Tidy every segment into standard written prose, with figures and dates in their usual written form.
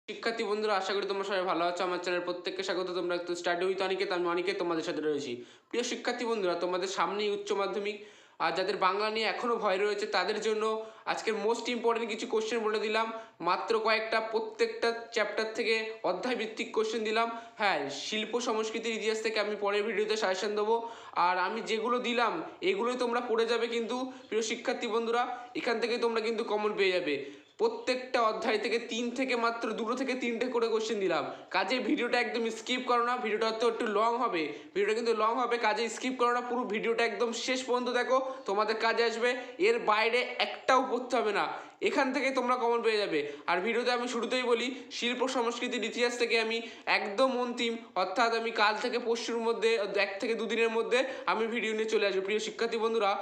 শিক্ষার্থী বন্ধুরা, আশা করি তোমরা সবাই ভালো আছো। আমার চ্যানেল প্রত্যেককে স্বাগত। তোমরা একটু স্টাডি উইথ অনিকেত, আমি অনিকেত তোমাদের সাথে রয়েছি। প্রিয় শিক্ষার্থী বন্ধুরা, তোমাদের সামনেই উচ্চ মাধ্যমিক, আর যাদের বাংলা নিয়ে এখনও ভয় রয়েছে তাদের জন্য আজকের মোস্ট ইম্পর্টেন্ট কিছু কোশ্চেন বলে দিলাম। মাত্র কয়েকটা, প্রত্যেকটা চ্যাপ্টার থেকে অধ্যায় ভিত্তিক কোশ্চেন দিলাম। হ্যাঁ, শিল্প সংস্কৃতির ইতিহাস থেকে আমি পরের ভিডিওতে সাজেশন দেবো। আর আমি যেগুলো দিলাম এগুলোই তোমরা পড়ে যাবে কিন্তু প্রিয় শিক্ষার্থী বন্ধুরা, এখান থেকে তোমরা কিন্তু কমন পেয়ে যাবে। প্রত্যেকটা অধ্যায় থেকে মাত্র 2 থেকে 3টে করে কোশ্চেন দিলাম। কাজে ভিডিওটা একদম স্কিপ করো না, ভিডিওটা তো একটু লং হবে, ভিডিওটা কিন্তু লং হবে, কাজে স্কিপ করো না, পুরো ভিডিওটা একদম শেষ পর্যন্ত দেখো, তোমাদের কাজে আসবে। এর বাইরে একটাও পড়তে হবে না, এখান থেকে তোমরা কমন পেয়ে যাবে। আর ভিডিওতে আমি শুরুতেই বলি, শিল্প সংস্কৃতির ইতিহাস থেকে আমি একদম অন্তিম, অর্থাৎ আমি কাল থেকে পরশুর মধ্যে 1 থেকে 2 দিনের মধ্যে আমি ভিডিও নিয়ে চলে আসবো। প্রিয় শিক্ষার্থী বন্ধুরা,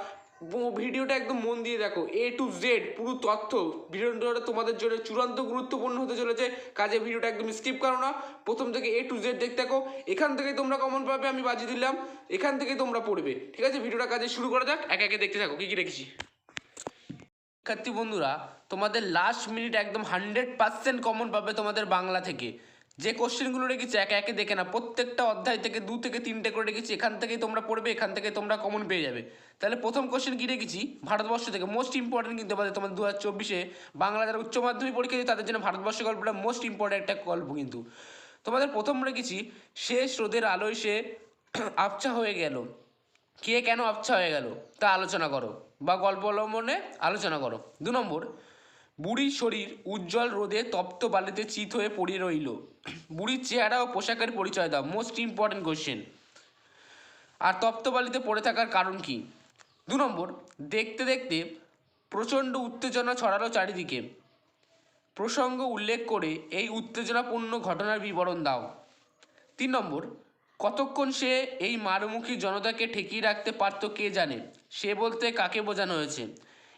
ভিডিওটা একদম মন দিয়ে দেখো, A to Z পুরো তথ্য। ভিডিওটা তোমাদের জন্য চূড়ান্ত গুরুত্বপূর্ণ হতে চলেছে, কাজে ভিডিওটা একদম স্কিপ করো না, প্রথম থেকে A to Z দেখতে থাকো। এখান থেকে তোমরা কমন পাবে, আমি বাজি দিলাম, এখান থেকে তোমরা পড়বে। ঠিক আছে, ভিডিওটা কাজে শুরু করা যাক, একে একে দেখতে থাকো কী কী রেখেছি। শিক্ষার্থী বন্ধুরা, তোমাদের লাস্ট মিনিট একদম 100% কমন পাবে তোমাদের বাংলা থেকে। যে কোশ্চেনগুলো রেখেছি একে একে দেখে না, প্রত্যেকটা অধ্যায় থেকে 2 থেকে 3টে করে রেখেছি, এখান থেকেই তোমরা পড়বে, এখান থেকে তোমরা কমন পেয়ে যাবে। তাহলে প্রথম কোশ্চেন কী রেখেছি, ভারতবর্ষ থেকে মোস্ট ইম্পর্টেন্ট কিন্তু তোমাদের 2024-এ বাংলা যারা উচ্চ মাধ্যমিক পরীক্ষা দিই তাদের জন্য ভারতবর্ষ গল্পটা মোস্ট ইম্পর্টেন্ট একটা গল্প কিন্তু। তোমাদের প্রথম রেখেছি, শেষ রোদের আলোয় সে আবছা হয়ে গেল। কে কেন আবছা হয়ে গেল তা আলোচনা করো, বা গল্প অবলম্বনে আলোচনা করো। 2 নম্বর, বুড়ির শরীর উজ্জ্বল রোদে তপ্ত বালিতে চিত হয়ে পড়ে রইল। বুড়ির চেহারা ও পোশাকের পরিচয় দাও, মোস্ট ইম্পর্টেন্ট কোশ্চেন। আর তপ্ত বালিতে পড়ে থাকার কারণ কি? 2 নম্বর, দেখতে দেখতে প্রচণ্ড উত্তেজনা ছড়ালো চারিদিকে। প্রসঙ্গ উল্লেখ করে এই উত্তেজনাপূর্ণ ঘটনার বিবরণ দাও। 3 নম্বর, কতক্ষণ সে এই মারমুখী জনতাকে ঠেকিয়ে রাখতে পারতো কে জানে, সে বলতে কাকে বোঝানো হয়েছে।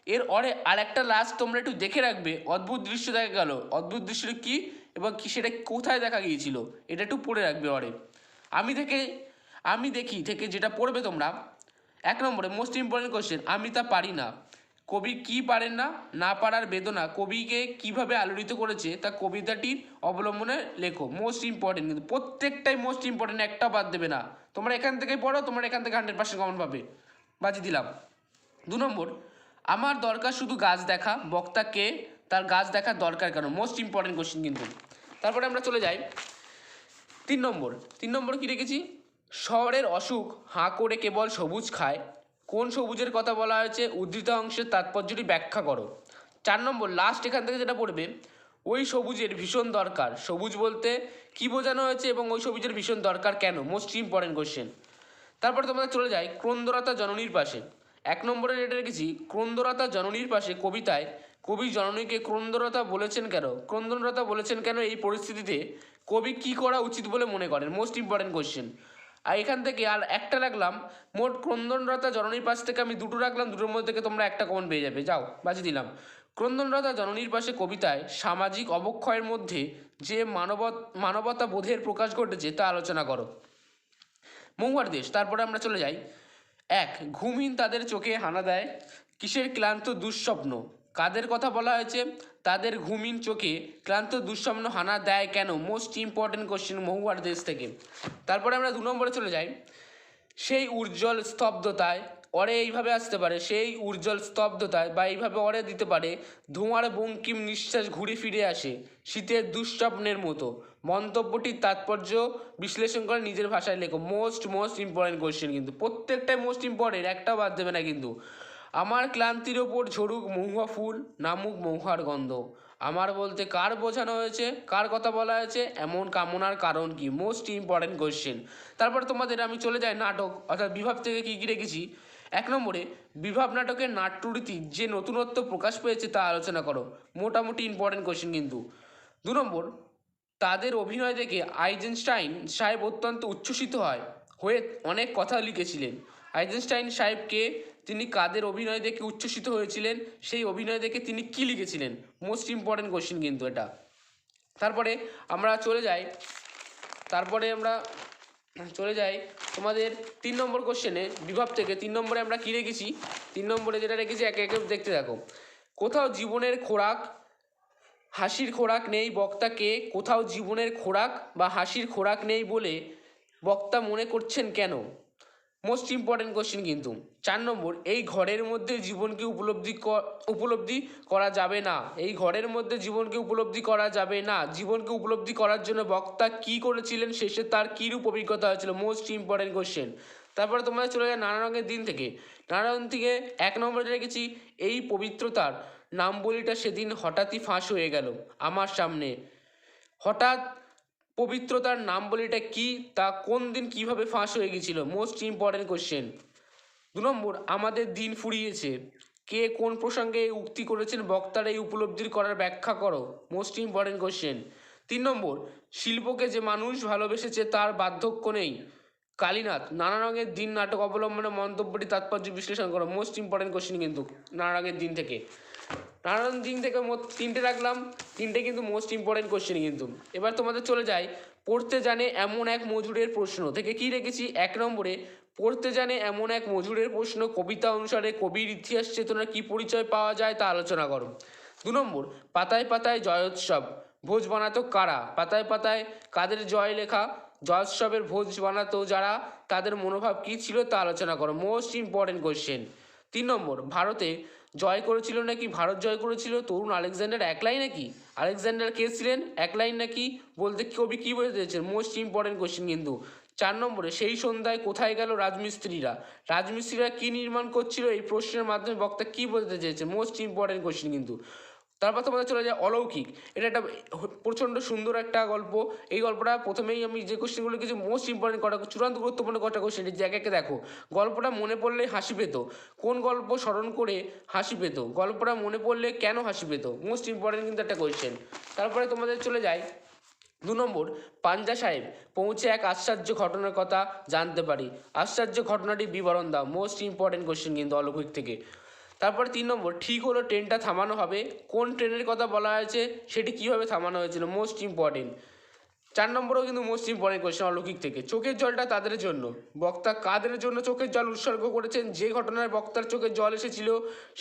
এর অরে আর একটা লাস্ট তোমরা একটু দেখে রাখবে, অদ্ভুত দৃশ্য দেখা গেল, অদ্ভুত দৃশ্যটা কী এবং কি সেটা কোথায় দেখা গিয়েছিল, এটা একটু পড়ে রাখবে অরে। আমি দেখি থেকে যেটা পড়বে তোমরা। 1 নম্বরে মোস্ট ইম্পর্টেন্ট কোশ্চেন, আমি তা পারি না। কবি কি পারেন না, না পারার বেদনা কবিকে কিভাবে আলোড়িত করেছে তা কবিতাটির অবলম্বনে লেখো, মোস্ট ইম্পর্টেন্ট কিন্তু প্রত্যেকটাই মোস্ট ইম্পর্টেন্ট, একটা বাদ দেবে না। তোমরা এখান থেকেই পড়ো, তোমরা এখান থেকে 100% কমন পাবে, বাজি দিলাম। 2 নম্বর, আমার দরকার শুধু গাছ দেখা, বক্তা কে, তার গাছ দেখার দরকার কেন, মোস্ট ইম্পর্টেন্ট কোশ্চেন কিন্তু। তারপরে আমরা চলে যাই 3 নম্বর কী রেখেছি, শহরের অসুখ হাঁ করে কেবল সবুজ খায়, কোন সবুজের কথা বলা হয়েছে, উদ্ধৃত অংশের তাৎপর্যটি ব্যাখ্যা করো। 4 নম্বর, লাস্ট এখান থেকে যেটা পড়বে, ওই সবুজের ভীষণ দরকার, সবুজ বলতে কি বোঝানো হয়েছে এবং ওই সবুজের ভীষণ দরকার কেন, মোস্ট ইম্পর্টেন্ট কোশ্চেন। তারপরে তোমরা চলে যাই ক্রন্দরতা জননীর পাশে। 1 নম্বরে এটা রেখেছি, ক্রন্দরতা জননীর পাশে কবিতায় কবি জননীকে ক্রন্দরতা বলেছেন কেন, ক্রন্দনরতা বলেছেন কেন, এই পরিস্থিতিতে কবি কি করা উচিত বলে মনে করেন, মোস্ট ইম্পর্টেন্ট কোশ্চেন। আর এখান থেকে আর একটা রাখলাম, মোট ক্রন্দনরতা জননীর পাশ থেকে আমি 2টো রাখলাম, 2টোর মধ্যে থেকে তোমরা একটা কমন পেয়ে যাবে, যাও বাজি দিলাম। ক্রন্দনরতা জননীর পাশে কবিতায় সামাজিক অবক্ষয়ের মধ্যে যে মানবতা বোধের প্রকাশ ঘটেছে তা আলোচনা করো। মহুয়ার দেশ। তারপরে আমরা চলে যাই 1, ঘুমহীন তাদের চোখে হানা দেয় কিসের ক্লান্ত দুঃস্বপ্ন, কাদের কথা বলা হয়েছে, তাদের ঘুমহীন চোখে ক্লান্ত দুঃস্বপ্ন হানা দেয় কেন, মোস্ট ইম্পর্টেন্ট কোশ্চেন মহুয়ার দেশ থেকে। তারপরে আমরা 2 নম্বরে চলে যাই, সেই উজ্জ্বল স্তব্ধতায়, অরে এইভাবে আসতে পারে, সেই উজ্জ্বল স্তব্ধতায়, বা এইভাবে অরে দিতে পারে, ধোঁয়ার বঙ্কিম নিঃশ্বাস ঘুরে ফিরে আসে শীতের দুঃস্বপ্নের মতো, মন্তব্যটির তাৎপর্য বিশ্লেষণ করে নিজের ভাষায় লেখো, মোস্ট ইম্পর্টেন্ট কোয়েশ্চেন কিন্তু প্রত্যেকটাই মোস্ট ইম্পর্টেন্ট, একটাও বাদ দেবে না কিন্তু। আমার ক্লান্তির ওপর ঝরুক মহুয়া ফুল, নামুক মহুয়ার গন্ধ, আমার বলতে কার বোঝানো হয়েছে, কার কথা বলা হয়েছে, এমন কামনার কারণ কি, মোস্ট ইম্পর্টেন্ট কোয়েশ্চেন। তারপর তোমাদের আমি চলে যাই নাটক, অর্থাৎ বিভাব থেকে কী কী রেখেছি। 1 নম্বরে, বিভাব নাটকের নাট্যরীতি যে নতুনত্ব প্রকাশ পেয়েছে তা আলোচনা করো, মোটামুটি ইম্পর্টেন্ট কোয়েশ্চেন কিন্তু। 2 নম্বর, তাদের অভিনয় দেখে আইজেনস্টাইন সাহেব অত্যন্ত উচ্ছ্বসিত হয়ে অনেক কথা লিখেছিলেন। আইজেনস্টাইন সাহেবকে, তিনি কাদের অভিনয় দেখে উচ্ছ্বসিত হয়েছিলেন, সেই অভিনয় দেখে তিনি কী লিখেছিলেন, মোস্ট ইম্পর্টেন্ট কোশ্চেন কিন্তু এটা। তারপরে আমরা চলে যাই তোমাদের 3 নম্বর কোশ্চেনে, বিভাব থেকে 3 নম্বরে আমরা কী রেখেছি। 3 নম্বরে যেটা রেখেছি একে একে দেখতে থাকো। কোথাও জীবনের খোরাক হাসির খোরাক নেই বক্তাকে, কোথাও জীবনের খোরাক বা হাসির খোরাক নেই বলে বক্তা মনে করছেন কেন? মোস্ট ইম্পর্টেন্ট কোশ্চেন কিন্তু। 4 নম্বর, এই ঘরের মধ্যে জীবনকে উপলব্ধি করা যাবে না। এই ঘরের মধ্যে জীবনকে উপলব্ধি করা যাবে না। জীবনকে উপলব্ধি করার জন্য বক্তা কি করেছিলেন, শেষে তার কীরূপ অভিজ্ঞতা হয়েছিল? Most important question. তারপরে তোমরা চলে যায় নানা রঙের দিন থেকে। নানা রঙ থেকে 1 নম্বরে রেখেছি, এই পবিত্রতার নাম বলিটা সেদিন হঠাৎই ফাঁস হয়ে গেল আমার সামনে। হঠাৎ পবিত্রতার নাম বলিটা কি, তা কোন দিন কিভাবে ফাঁস হয়ে গেছিল? Most important question. 2 নম্বর, আমাদের দিন ফুরিয়েছে, কে কোন প্রসঙ্গে উক্তি করেছেন, বক্তার এই উপলব্ধির করার ব্যাখ্যা করো। Most important question. 3 নম্বর, শিল্পকে যে মানুষ ভালোবেসেছে তার বার্ধক্য নেই। কালীনাথ। নানা রঙের দিন নাটক অবলম্বনে মন্তব্যটি তাৎপর্য বিশ্লেষণ করো। মোস্ট ইম্পর্টেন্ট কোশ্চেন কিন্তু নানা রঙের দিন থেকে। নানা রঙের দিন থেকে মোট 3টে রাখলাম, 3টে কিন্তু মোস্ট ইম্পর্টেন্ট কোশ্চেন কিন্তু। এবার তোমাদের চলে যায় পড়তে জানে এমন এক মজুরের প্রশ্ন থেকে। কি রেখেছি? 1 নম্বরে, পড়তে জানে এমন এক মজুরের প্রশ্ন, কবিতা অনুসারে কবির ইতিহাস চেতনার কি পরিচয় পাওয়া যায় তা আলোচনা করো। 2 নম্বর, পাতায় পাতায় জয়োৎসব ভোজ বানাতো কারা? পাতায় পাতায় কাদের জয় লেখা জয়োৎসবের ভোজ বানাতো যারা, তাদের মনোভাব কী ছিল তা আলোচনা করো। Most important question. 3 নম্বর, ভারতে জয় করেছিল নাকি, ভারত জয় করেছিল তরুণ আলেকজান্ডার একলাই নাকি? আলেকজান্ডার কে ছিলেন, একলাই নাকি বলতে কবি কী বলতে চেয়েছেন? মোস্ট ইম্পর্টেন্ট কোশ্চেন কিন্তু। 4 নম্বরে, সেই সন্ধ্যায় কোথায় গেল রাজমিস্ত্রিরা? রাজমিস্ত্রিরা কী নির্মাণ করছিল, এই প্রশ্নের মাধ্যমে বক্তা কী বলতে চেয়েছে? মোস্ট ইম্পর্টেন্ট কোশ্চেন কিন্তু। তারপর তোমাদের চলে যায় অলৌকিক। এটা একটা প্রচণ্ড সুন্দর একটা গল্প। এই গল্পটা প্রথমেই আমি যে কোশ্চেনগুলো কিছু মোস্ট ইম্পর্টেন্ট কটা চূড়ান্ত গুরুত্বপূর্ণ কটা কোশ্চেন জায়গাকে দেখো। গল্পটা মনে পড়লে হাসি পেত, কোন গল্প স্মরণ করে হাসি পেত? গল্পটা মনে পড়লে কেন হাসি পেত? মোস্ট ইম্পর্টেন্ট কিন্তু একটা কোশ্চেন। তারপরে তোমাদের চলে যায় 2 নম্বর, পাঞ্জা সাহেব পৌঁছে এক আশ্চর্য ঘটনার কথা জানতে পারি। আশ্চর্য ঘটনাটি বিবরণ দাও। মোস্ট ইম্পর্টেন্ট কোশ্চেন কিন্তু অলৌকিক থেকে। তারপরে 3 নম্বর, ঠিক হলো ট্রেনটা থামানো হবে, কোন ট্রেনের কথা বলা হয়েছে, সেটি কীভাবে থামানো হয়েছিল? Most important. 4 নম্বরও কিন্তু মোস্ট ইম্পর্টেন্ট কোয়েশ্চেন অলৌকিক থেকে। চোখের জলটা তাদের জন্য, বক্তা কাদের জন্য চোখের জল উৎসর্গ করেছেন? যে ঘটনায় বক্তার চোখের জল এসেছিল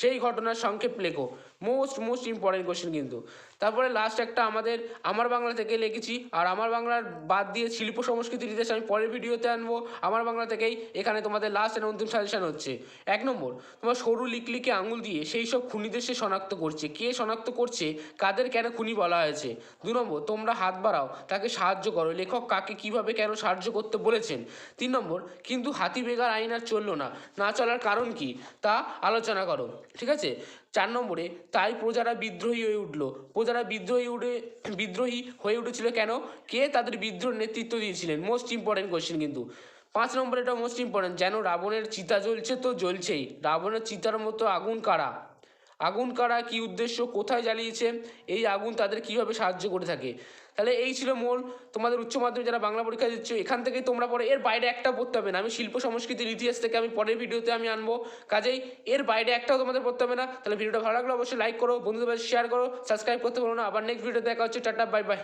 সেই ঘটনার সংক্ষেপ লেখো। মোস্ট ইম্পর্টেন্ট কোয়েশ্চেন কিন্তু। তারপরে লাস্ট একটা আমাদের আমার বাংলা থেকে লিখেছি, আর আমার বাংলার বাদ দিয়ে শিল্প সংস্কৃতির ইতিহাস আমি পরের ভিডিওতে আনবো। আমার বাংলা থেকেই এখানে তোমাদের লাস্ট এন্ড অন্তিম সাজেশন হচ্ছে। 1 নম্বর, তোমার সরু লিকলিকে আঙুল দিয়ে সেই সব খুনিদের সে শনাক্ত করছে। কে শনাক্ত করছে, কাদের কেন খুনি বলা হয়েছে? 2 নম্বর, তোমরা হাত বাড়াও তাকে সাহায্য করো, লেখক কাকে কিভাবে কেন সাহায্য করতে বলেছেন? 3 নম্বর, কিন্তু হাতি বেগার আইন আর চললো না, না চলার কারণ কি তা আলোচনা করো। ঠিক আছে। 4 নম্বরে, তাই প্রজারা বিদ্রোহী হয়ে উঠলো। প্রজারা বিদ্রোহী হয়ে উঠেছিল কেন? কে তাদের বিদ্রোহ নেতৃত্ব দিয়েছিলেন? মোস্ট ইম্পর্টেন্ট কোয়েশ্চেন কিন্তু। 5 নম্বরে, এটা মোস্ট ইম্পর্টেন্ট, যেন রাবণের চিতা জ্বলছে তো জ্বলছেই, রাবণের চিতার মতো আগুন কারা? আগুন কারা, কী উদ্দেশ্য, কোথায় জ্বালিয়েছে, এই আগুন তাদের কীভাবে সাহায্য করে থাকে? তাহলে এই ছিল মূল তোমাদের উচ্চ মাধ্যমিক যারা বাংলা পরীক্ষা দিচ্ছ, এখান থেকেই তোমরা পড়ে, এর বাইরে একটা পড়তে হবে না। আমি শিল্প সংস্কৃতির ইতিহাস থেকে আমি পরের ভিডিওতে আমি আনবো, কাজেই এর বাইরে একটাও তোমাদের পড়তে হবে না। তাহলে ভিডিওটা ভালো লাগলে অবশ্যই লাইক করো, বন্ধুদের শেয়ার করো, সাবস্ক্রাইব করতে বলো না। আবার নেক্সট ভিডিও দেখা হচ্ছে। Tata, bye bye.